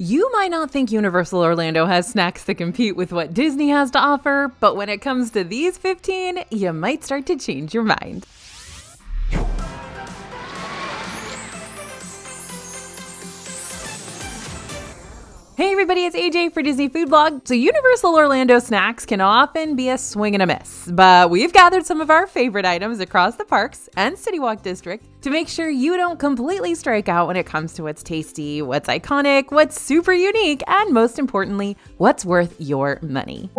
You might not think Universal Orlando has snacks that compete with what Disney has to offer, but when it comes to these 15, you might start to change your mind. Hey everybody, it's AJ for Disney Food Blog. So Universal Orlando snacks can often be a swing and a miss, but we've gathered some of our favorite items across the parks and City Walk District to make sure you don't completely strike out when it comes to what's tasty, what's iconic, what's super unique, and most importantly, what's worth your money.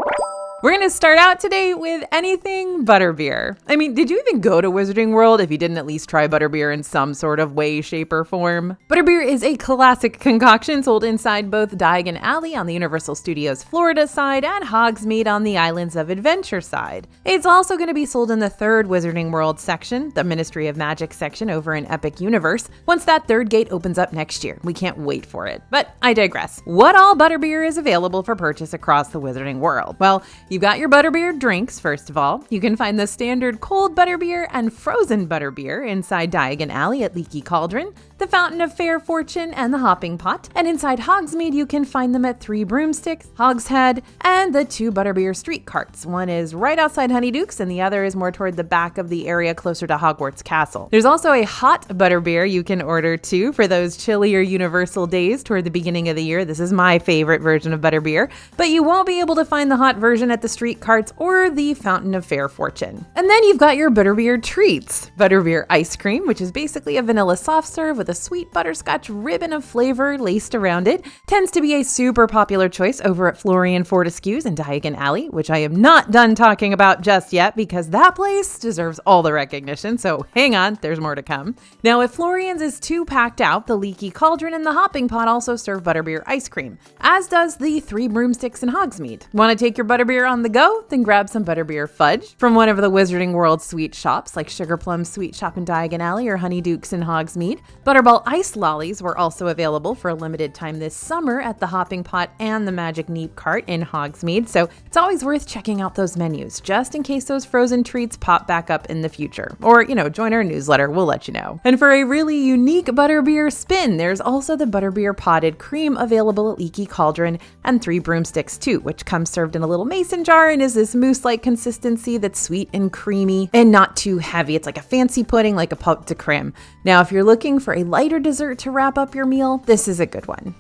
We're going to start out today with anything Butterbeer. I mean, did you even go to Wizarding World if you didn't at least try Butterbeer in some sort of way, shape, or form? Butterbeer is a classic concoction sold inside both Diagon Alley on the Universal Studios Florida side and Hogsmeade on the Islands of Adventure side. It's also going to be sold in the third Wizarding World section, the Ministry of Magic section over in Epic Universe, once that third gate opens up next year. We can't wait for it. But I digress. What all Butterbeer is available for purchase across the Wizarding World? Well, you've got your Butterbeer drinks, first of all. You can find the standard cold Butterbeer and frozen Butterbeer inside Diagon Alley at Leaky Cauldron, the Fountain of Fair Fortune, and the Hopping Pot. And inside Hogsmeade, you can find them at 3 Broomsticks, Hogshead, and the 2 Butterbeer street carts. One is right outside Honeydukes, and the other is more toward the back of the area closer to Hogwarts Castle. There's also a hot Butterbeer you can order too for those chillier Universal days toward the beginning of the year. This is my favorite version of Butterbeer, but you won't be able to find the hot version at the street carts or the Fountain of Fair Fortune. And then you've got your Butterbeer treats. Butterbeer ice cream, which is basically a vanilla soft serve with a sweet butterscotch ribbon of flavor laced around it, tends to be a super popular choice over at Florian Fortescue's in Diagon Alley, which I am not done talking about just yet because that place deserves all the recognition, so hang on, there's more to come. Now, if Florian's is too packed out, the Leaky Cauldron and the Hopping Pot also serve Butterbeer ice cream, as does the 3 Broomsticks in Hogsmeade. Want to take your Butterbeer on the go? Then grab some Butterbeer fudge from one of the Wizarding World sweet shops like Sugar Plum Sweet Shop in Diagon Alley or Honeydukes in Hogsmeade. Butterball ice lollies were also available for a limited time this summer at the Hopping Pot and the Magic Neep Cart in Hogsmeade, so it's always worth checking out those menus just in case those frozen treats pop back up in the future. Or, join our newsletter, we'll let you know. And for a really unique Butterbeer spin, there's also the Butterbeer potted cream available at Leaky Cauldron and 3 Broomsticks too, which comes served in a little mason jar and is this mousse-like consistency that's sweet and creamy and not too heavy. It's like a fancy pudding, like a pâte de crème. Now, if you're looking for a lighter dessert to wrap up your meal, this is a good one.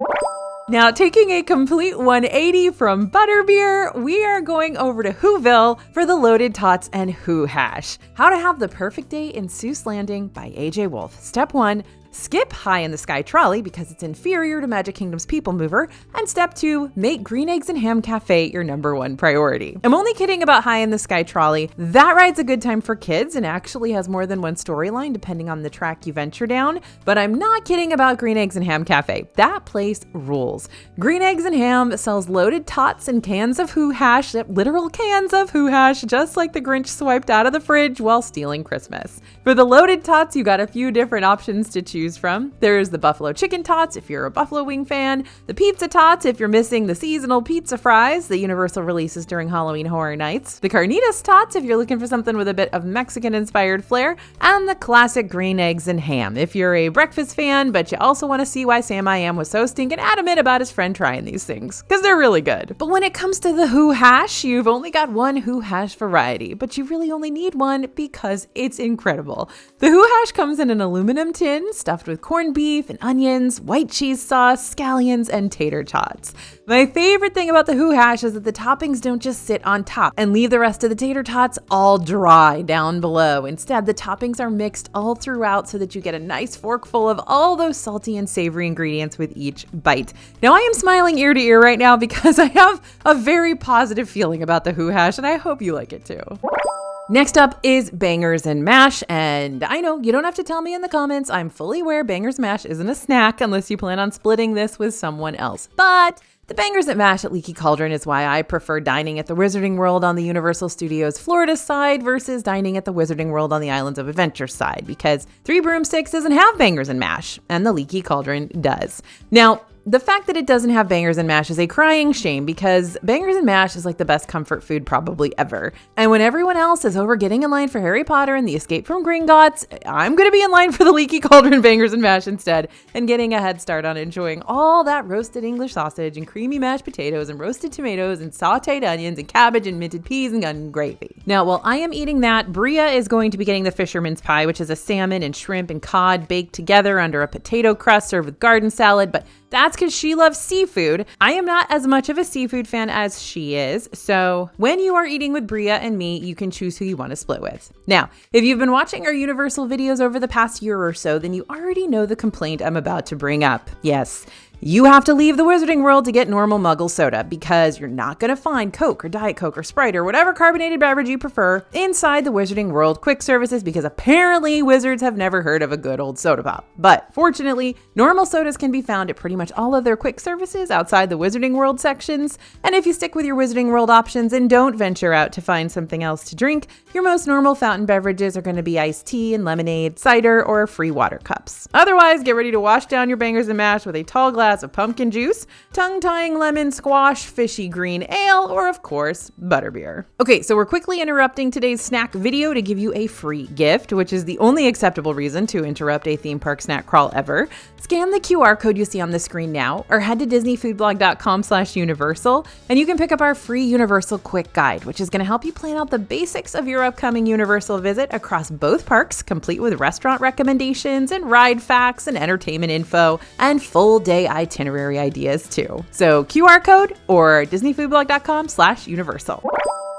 Now, taking a complete 180 from Butterbeer, we are going over to Whoville for the Loaded Tots and Who Hash. How to have the perfect day in Seuss Landing by AJ Wolf. Step 1. Skip High in the Sky Trolley because it's inferior to Magic Kingdom's People Mover. And step 2, make Green Eggs and Ham Cafe your #1 priority. I'm only kidding about High in the Sky Trolley. That ride's a good time for kids and actually has more than one storyline depending on the track you venture down. But I'm not kidding about Green Eggs and Ham Cafe. That place rules. Green Eggs and Ham sells loaded tots and cans of Who Hash, literal cans of Who Hash, just like the Grinch swiped out of the fridge while stealing Christmas. For the loaded tots, you got a few different options to choose from. There's the Buffalo Chicken Tots if you're a Buffalo Wing fan, the Pizza Tots if you're missing the seasonal pizza fries that Universal releases during Halloween Horror Nights, the Carnitas Tots if you're looking for something with a bit of Mexican-inspired flair, and the classic Green Eggs and Ham if you're a breakfast fan, but you also want to see why Sam I Am was so stinking adamant about his friend trying these things, because they're really good. But when it comes to the Who Hash, you've only got one Who Hash variety, but you really only need one because it's incredible. The Who Hash comes in an aluminum tin, stuffed with corned beef and onions, white cheese sauce, scallions, and tater tots. My favorite thing about the Who Hash is that the toppings don't just sit on top and leave the rest of the tater tots all dry down below. Instead, the toppings are mixed all throughout so that you get a nice forkful of all those salty and savory ingredients with each bite. Now, I am smiling ear to ear right now because I have a very positive feeling about the Who Hash, and I hope you like it too. Next up is Bangers and Mash, and I know you don't have to tell me in the comments. I'm fully aware Bangers Mash isn't a snack unless you plan on splitting this with someone else. But The bangers that mash at Leaky Cauldron is why I prefer dining at the Wizarding World on the Universal Studios Florida side versus dining at the Wizarding World on the Islands of Adventure side, because Three Broomsticks doesn't have bangers and mash, and the Leaky Cauldron does. Now, the fact that it doesn't have bangers and mash is a crying shame, because bangers and mash is like the best comfort food probably ever. And when everyone else is over getting in line for Harry Potter and the Escape from Gringotts, I'm going to be in line for the Leaky Cauldron bangers and mash instead, and getting a head start on enjoying all that roasted English sausage and creamy mashed potatoes and roasted tomatoes and sauteed onions and cabbage and minted peas and onion gravy. Now, while I am eating that, Bria is going to be getting the fisherman's pie, which is a salmon and shrimp and cod baked together under a potato crust served with garden salad, but that's because she loves seafood. I am not as much of a seafood fan as she is, so when you are eating with Bria and me, you can choose who you want to split with. Now, if you've been watching our Universal videos over the past year or so, then you already know the complaint I'm about to bring up. Yes, you have to leave the Wizarding World to get normal Muggle soda, because you're not going to find Coke or Diet Coke or Sprite or whatever carbonated beverage you prefer inside the Wizarding World quick services, because apparently wizards have never heard of a good old soda pop. But fortunately, normal sodas can be found at pretty much all of their quick services outside the Wizarding World sections. And if you stick with your Wizarding World options and don't venture out to find something else to drink, your most normal fountain beverages are going to be iced tea and lemonade, cider, or free water cups. Otherwise, get ready to wash down your bangers and mash with a tall glass of pumpkin juice, tongue-tying lemon squash, fishy green ale, or of course, butterbeer. Okay, so we're quickly interrupting today's snack video to give you a free gift, which is the only acceptable reason to interrupt a theme park snack crawl ever. Scan the QR code you see on the screen now, or head to disneyfoodblog.com/universal, and you can pick up our free Universal Quick Guide, which is going to help you plan out the basics of your upcoming Universal visit across both parks, complete with restaurant recommendations and ride facts and entertainment info, and full day itinerary ideas too. So QR code or disneyfoodblog.com/universal.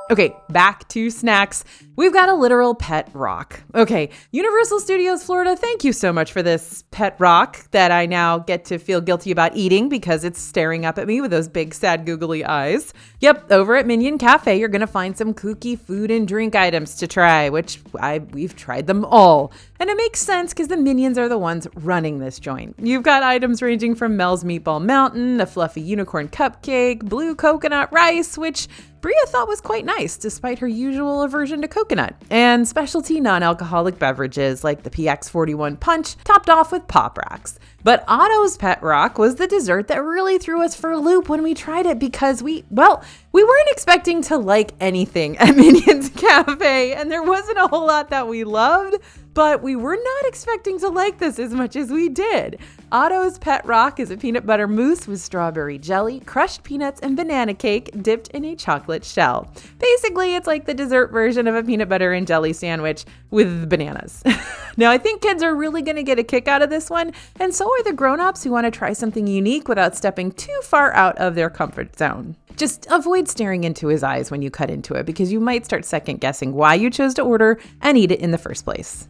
Okay, back to snacks. We've got a literal pet rock. Okay, Universal Studios Florida, thank you so much for this pet rock that I now get to feel guilty about eating because it's staring up at me with those big, sad, googly eyes. Yep, over at Minion Cafe, you're gonna find some kooky food and drink items to try, which we've tried them all. And it makes sense because the Minions are the ones running this joint. You've got items ranging from Mel's Meatball Mountain, a fluffy unicorn cupcake, blue coconut rice, which Bria thought was quite nice despite her usual aversion to coconut, and specialty non-alcoholic beverages like the PX41 Punch topped off with Pop Rocks. But Otto's Pet Rock was the dessert that really threw us for a loop when we tried it, because we weren't expecting to like anything at Minions Cafe, and there wasn't a whole lot that we loved, but we were not expecting to like this as much as we did. Otto's Pet Rock is a peanut butter mousse with strawberry jelly, crushed peanuts, and banana cake dipped in a chocolate shell. Basically, it's like the dessert version of a peanut butter and jelly sandwich with bananas. Now, I think kids are really going to get a kick out of this one, and so are the grown-ups who want to try something unique without stepping too far out of their comfort zone. Just avoid staring into his eyes when you cut into it, because you might start second guessing why you chose to order and eat it in the first place.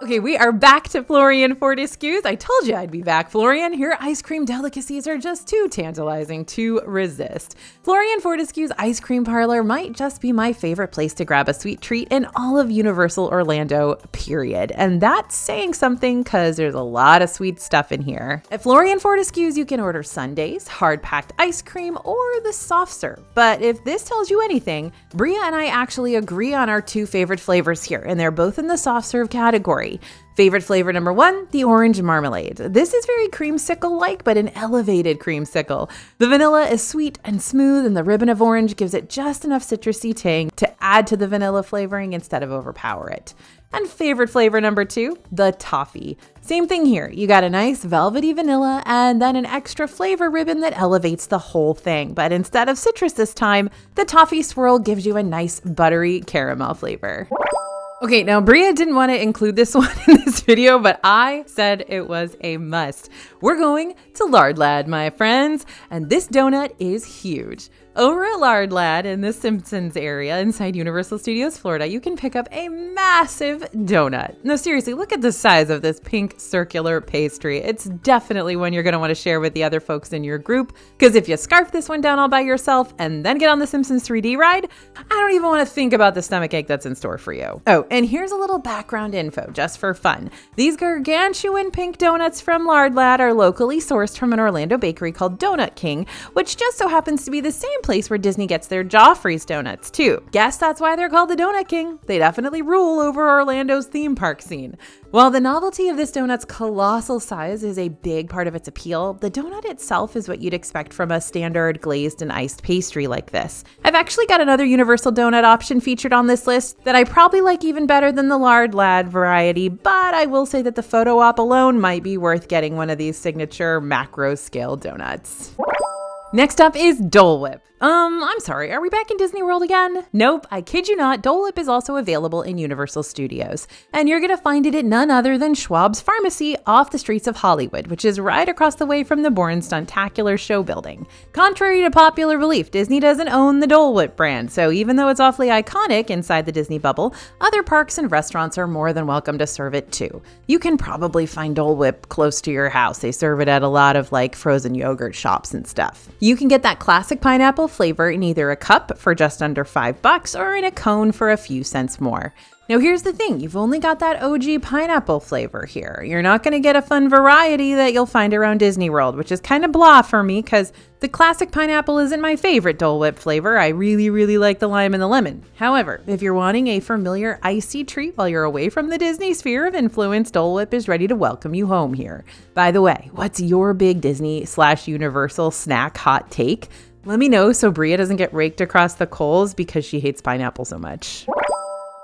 Okay, we are back to Florian Fortescue's. I told you I'd be back, Florian. Your ice cream delicacies are just too tantalizing to resist. Florian Fortescue's Ice Cream Parlor might just be my favorite place to grab a sweet treat in all of Universal Orlando, period. And that's saying something, because there's a lot of sweet stuff in here. At Florian Fortescue's, you can order sundaes, hard-packed ice cream, or the soft serve. But if this tells you anything, Bria and I actually agree on our two favorite flavors here, and they're both in the soft serve category. Favorite flavor number 1, the orange marmalade. This is very creamsicle-like, but an elevated creamsicle. The vanilla is sweet and smooth, and the ribbon of orange gives it just enough citrusy tang to add to the vanilla flavoring instead of overpower it. And favorite flavor number 2, the toffee. Same thing here. You got a nice velvety vanilla and then an extra flavor ribbon that elevates the whole thing. But instead of citrus this time, the toffee swirl gives you a nice buttery caramel flavor. Okay, now Bria didn't want to include this one in this video, but I said it was a must. We're going to Lard Lad, my friends, and this donut is huge. Over at Lard Lad in the Simpsons area inside Universal Studios Florida, you can pick up a massive donut. No, seriously, look at the size of this pink circular pastry. It's definitely one you're going to want to share with the other folks in your group, because if you scarf this one down all by yourself and then get on the Simpsons 3D ride, I don't even want to think about the stomachache that's in store for you. Oh, and here's a little background info just for fun. These gargantuan pink donuts from Lard Lad are locally sourced from an Orlando bakery called Donut King, which just so happens to be the same place where Disney gets their Joffrey's donuts too. Guess that's why they're called the Donut King. They definitely rule over Orlando's theme park scene. While the novelty of this donut's colossal size is a big part of its appeal, the donut itself is what you'd expect from a standard glazed and iced pastry like this. I've actually got another Universal donut option featured on this list that I probably like even better than the Lard Lad variety, but I will say that the photo op alone might be worth getting one of these signature macro scale donuts. Next up is Dole Whip. I'm sorry, are we back in Disney World again? Nope, I kid you not, Dole Whip is also available in Universal Studios. And you're gonna find it at none other than Schwab's Pharmacy off the streets of Hollywood, which is right across the way from the Bourne Stuntacular show building. Contrary to popular belief, Disney doesn't own the Dole Whip brand, so even though it's awfully iconic inside the Disney bubble, other parks and restaurants are more than welcome to serve it too. You can probably find Dole Whip close to your house. They serve it at a lot of frozen yogurt shops and stuff. You can get that classic pineapple flavor in either a cup for just under $5 or in a cone for a few cents more. Now here's the thing, you've only got that OG pineapple flavor here. You're not going to get a fun variety that you'll find around Disney World, which is kind of blah for me because the classic pineapple isn't my favorite Dole Whip flavor. I really like the lime and the lemon. However, if you're wanting a familiar icy treat while you're away from the Disney sphere of influence, Dole Whip is ready to welcome you home here. By the way, what's your big Disney/Universal snack hot take? Let me know so Bria doesn't get raked across the coals because she hates pineapple so much.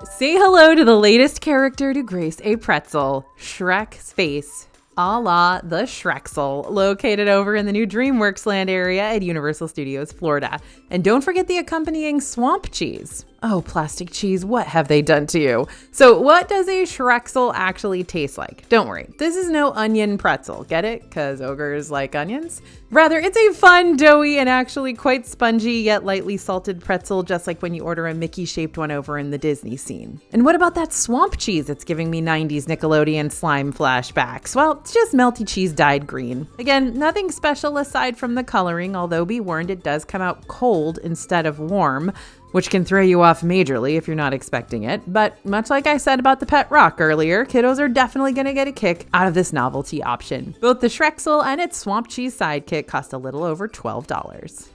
Say hello to the latest character to grace a pretzel, Shrek's face, a la the Shreksel, located over in the new DreamWorks Land area at Universal Studios Florida. And don't forget the accompanying swamp cheese. Oh, plastic cheese, what have they done to you? So what does a Shreksel actually taste like? Don't worry, this is no onion pretzel. Get it? Because ogres like onions? Rather, it's a fun, doughy, and actually quite spongy yet lightly salted pretzel, just like when you order a Mickey-shaped one over in the Disney scene. And what about that swamp cheese that's giving me 90s Nickelodeon slime flashbacks? Well, it's just melty cheese dyed green. Again, nothing special aside from the coloring, although be warned it does come out cold instead of warm, which can throw you off majorly if you're not expecting it. But much like I said about the pet rock earlier, kiddos are definitely going to get a kick out of this novelty option. Both the Shreksel and its swamp cheese sidekick cost a little over $12.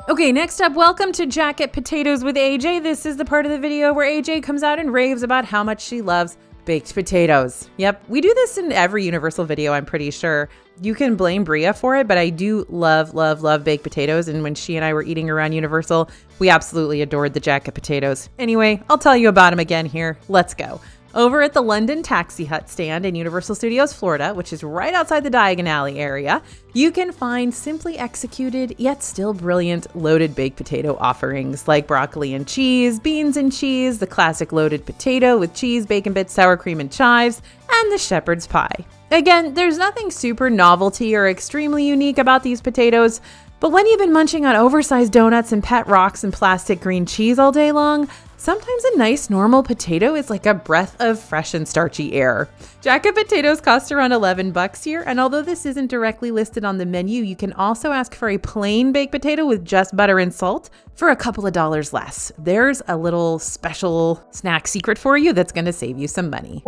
Okay, next up, welcome to Jacket Potatoes with AJ. This is the part of the video where AJ comes out and raves about how much she loves baked potatoes. Yep, we do this in every Universal video, I'm pretty sure. You can blame Bria for it, but I do love baked potatoes. And when she and I were eating around Universal, we absolutely adored the jacket potatoes. Anyway, I'll tell you about them again here. Let's go. Over at the London Taxi Hut stand in Universal Studios Florida, which is right outside the Diagon Alley area, you can find simply executed yet still brilliant loaded baked potato offerings like broccoli and cheese, beans and cheese, the classic loaded potato with cheese, bacon bits, sour cream and chives, and the shepherd's pie. Again, there's nothing super novelty or extremely unique about these potatoes, but when you've been munching on oversized donuts and pet rocks and plastic green cheese all day long, sometimes a nice normal potato is like a breath of fresh and starchy air. Jacket potatoes cost around $11 here, and although this isn't directly listed on the menu, you can also ask for a plain baked potato with just butter and salt for a couple of dollars less. There's a little special snack secret for you that's going to save you some money.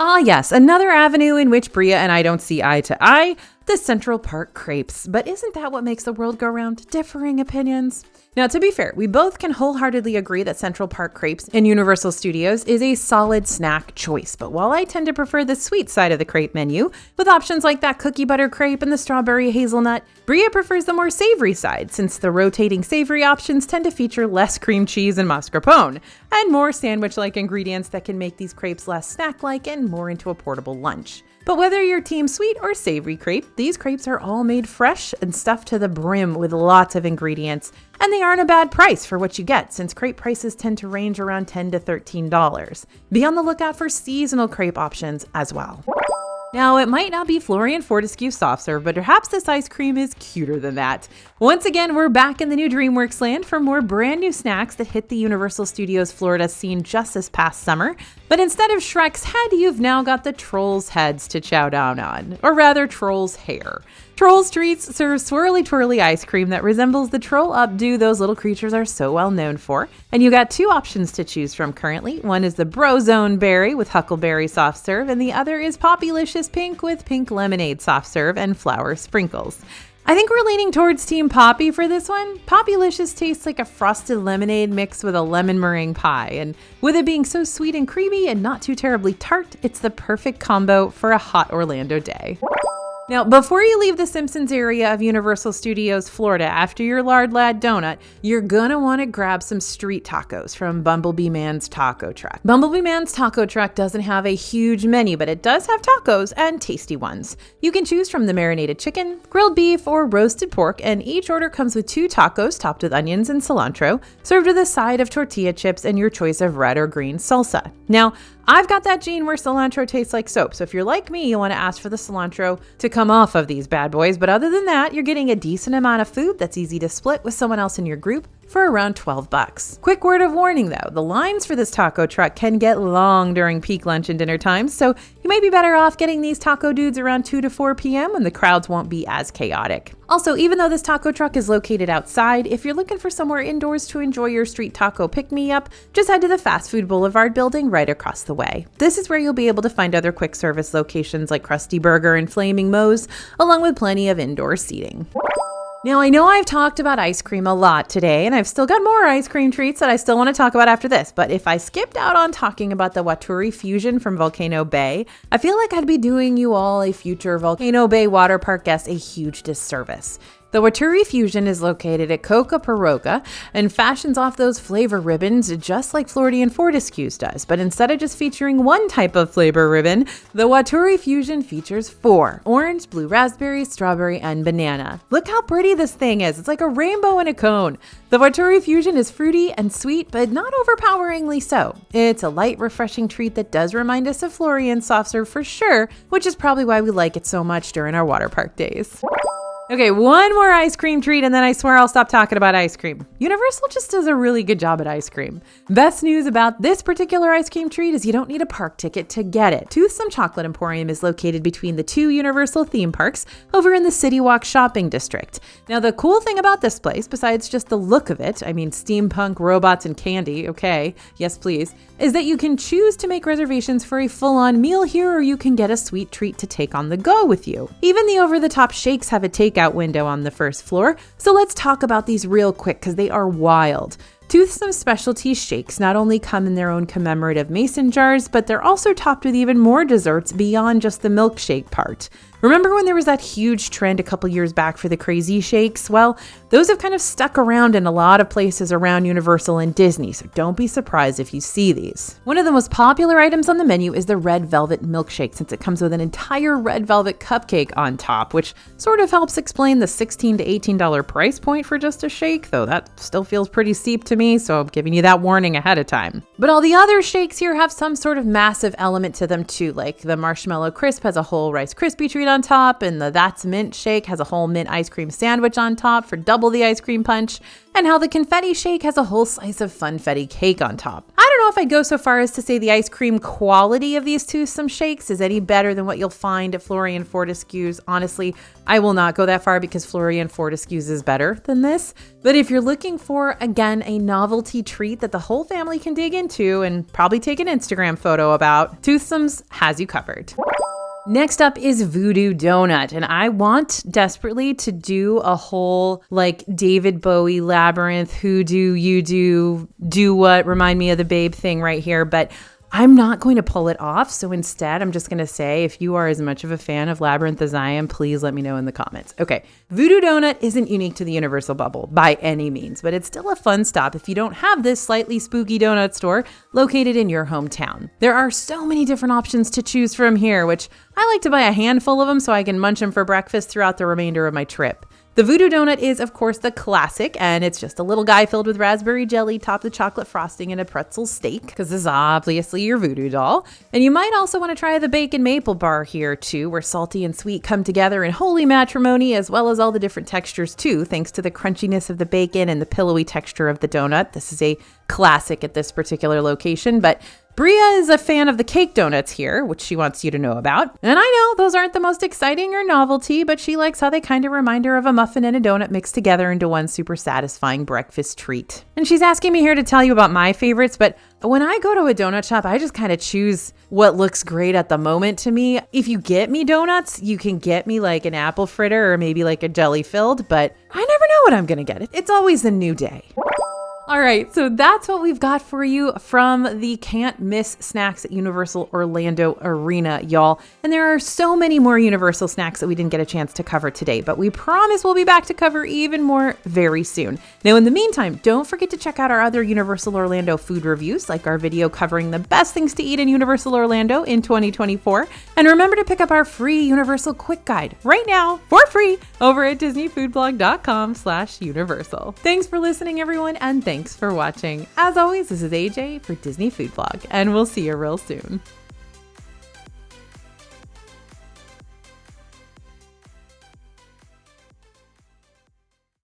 Ah yes, another avenue in which Bria and I don't see eye to eye, the Central Park crepes. But isn't that what makes the world go round? Differing opinions. Now, to be fair, we both can wholeheartedly agree that Central Park crepes in Universal Studios is a solid snack choice. But while I tend to prefer the sweet side of the crepe menu, with options like that cookie butter crepe and the strawberry hazelnut, Bria prefers the more savory side, since the rotating savory options tend to feature less cream cheese and mascarpone, and more sandwich-like ingredients that can make these crepes less snack-like and more into a portable lunch. But whether you're team sweet or savory crepe, these crepes are all made fresh and stuffed to the brim with lots of ingredients, and they aren't a bad price for what you get, since crepe prices tend to range around $10 to $13. Be on the lookout for seasonal crepe options as well. Now, it might not be Florian Fortescue soft serve, but perhaps this ice cream is cuter than that. Once again, we're back in the new DreamWorks land for more brand new snacks that hit the Universal Studios Florida scene just this past summer. But instead of Shrek's head, you've now got the Trolls' heads to chow down on, or rather, Trolls' hair. Trolls Treats serves swirly twirly ice cream that resembles the troll updo those little creatures are so well known for. And you got two options to choose from currently. One is the Brozone Berry with Huckleberry soft serve, and the other is Poppylicious Pink with Pink Lemonade soft serve and flour sprinkles. I think we're leaning towards Team Poppy for this one. Poppylicious tastes like a frosted lemonade mixed with a lemon meringue pie, and with it being so sweet and creamy and not too terribly tart, it's the perfect combo for a hot Orlando day. Now, before you leave the Simpsons area of Universal Studios Florida after your Lard Lad donut, you're gonna want to grab some street tacos from Bumblebee Man's Taco Truck. Bumblebee Man's Taco Truck doesn't have a huge menu, but it does have tacos and tasty ones. You can choose from the marinated chicken, grilled beef, or roasted pork, and each order comes with 2 tacos topped with onions and cilantro, served with a side of tortilla chips and your choice of red or green salsa. Now, I've got that gene where cilantro tastes like soap, so if you're like me, you want to ask for the cilantro to come off of these bad boys. But other than that, you're getting a decent amount of food that's easy to split with someone else in your group for around $12. Quick word of warning though, the lines for this taco truck can get long during peak lunch and dinner times, so you may be better off getting these taco dudes around 2 to 4 p.m. when the crowds won't be as chaotic. Also, even though this taco truck is located outside, if you're looking for somewhere indoors to enjoy your street taco pick-me-up, just head to the Fast Food Boulevard building right across the way. This is where you'll be able to find other quick service locations like Krusty Burger and Flaming Moe's, along with plenty of indoor seating. Now, I know I've talked about ice cream a lot today, and I've still got more ice cream treats that I still want to talk about after this, but if I skipped out on talking about the Wuri Fusion from Volcano Bay, I feel like I'd be doing you all, a future Volcano Bay water park guest, a huge disservice. The Wuri Fusion is located at Coca Paroga and fashions off those flavor ribbons just like Florian Fortescue's does. But instead of just featuring one type of flavor ribbon, the Wuri Fusion features 4: orange, blue raspberry, strawberry, and banana. Look how pretty this thing is. It's like a rainbow in a cone. The Wuri Fusion is fruity and sweet, but not overpoweringly so. It's a light, refreshing treat that does remind us of Florian soft serve for sure, which is probably why we like it so much during our water park days. Okay, one more ice cream treat and then I swear I'll stop talking about ice cream. Universal just does a really good job at ice cream. Best news about this particular ice cream treat is you don't need a park ticket to get it. Toothsome Chocolate Emporium is located between the 2 Universal theme parks over in the City Walk shopping district. Now, the cool thing about this place, besides just the look of it, I mean steampunk, robots, and candy, okay, yes please, is that you can choose to make reservations for a full-on meal here, or you can get a sweet treat to take on the go with you. Even the over-the-top shakes have a takeout window on the first floor, so let's talk about these real quick because they are wild. Toothsome specialty shakes not only come in their own commemorative mason jars, but they're also topped with even more desserts beyond just the milkshake part. Remember when there was that huge trend a couple years back for the crazy shakes? Well, those have kind of stuck around in a lot of places around Universal and Disney, so don't be surprised if you see these. One of the most popular items on the menu is the red velvet milkshake, since it comes with an entire red velvet cupcake on top, which sort of helps explain the $16 to $18 price point for just a shake, though that still feels pretty steep to me, so I'm giving you that warning ahead of time. But all the other shakes here have some sort of massive element to them too, like the Marshmallow Crisp has a whole Rice Krispie treat on top, and the That's Mint shake has a whole mint ice cream sandwich on top for double the ice cream punch, and how the Confetti shake has a whole slice of funfetti cake on top. I don't know if I'd go so far as to say the ice cream quality of these Toothsome shakes is any better than what you'll find at Florian Fortescue's. Honestly, I will not go that far because Florian Fortescue's is better than this. But if you're looking for, again, a novelty treat that the whole family can dig into and probably take an Instagram photo about, Toothsome's has you covered. Next up is Voodoo Donut, and I want desperately to do a whole like David Bowie Labyrinth, who do you do what, remind me of the Babe thing right here, but I'm not going to pull it off. So instead, I'm just going to say, if you are as much of a fan of Labyrinth as I am, please let me know in the comments. Okay, Voodoo Donut isn't unique to the Universal bubble by any means, but it's still a fun stop if you don't have this slightly spooky donut store located in your hometown. There are so many different options to choose from here, which I like to buy a handful of them so I can munch them for breakfast throughout the remainder of my trip. The Voodoo Donut is, of course, the classic, and it's just a little guy filled with raspberry jelly, topped with chocolate frosting and a pretzel steak, because this is obviously your voodoo doll. And you might also want to try the bacon maple bar here, too, where salty and sweet come together in holy matrimony, as well as all the different textures, too, thanks to the crunchiness of the bacon and the pillowy texture of the donut. This is a classic at this particular location, but Bria is a fan of the cake donuts here, which she wants you to know about. And I know those aren't the most exciting or novelty, but she likes how they kind of remind her of a muffin and a donut mixed together into one super satisfying breakfast treat. And she's asking me here to tell you about my favorites, but when I go to a donut shop, I just kind of choose what looks great at the moment to me. If you get me donuts, you can get me like an apple fritter or maybe like a jelly filled, but I never know what I'm going to get. It's always a new day. All right, so that's what we've got for you from the can't miss snacks at Universal Orlando Arena, y'all. And there are so many more Universal snacks that we didn't get a chance to cover today, but we promise we'll be back to cover even more very soon. Now, in the meantime, don't forget to check out our other Universal Orlando food reviews, like our video covering the best things to eat in Universal Orlando in 2024. And remember to pick up our free Universal Quick Guide right now for free over at disneyfoodblog.com/universal. Thanks for listening, everyone, and thanks for watching. As always, this is AJ for Disney Food Blog, and we'll see you real soon.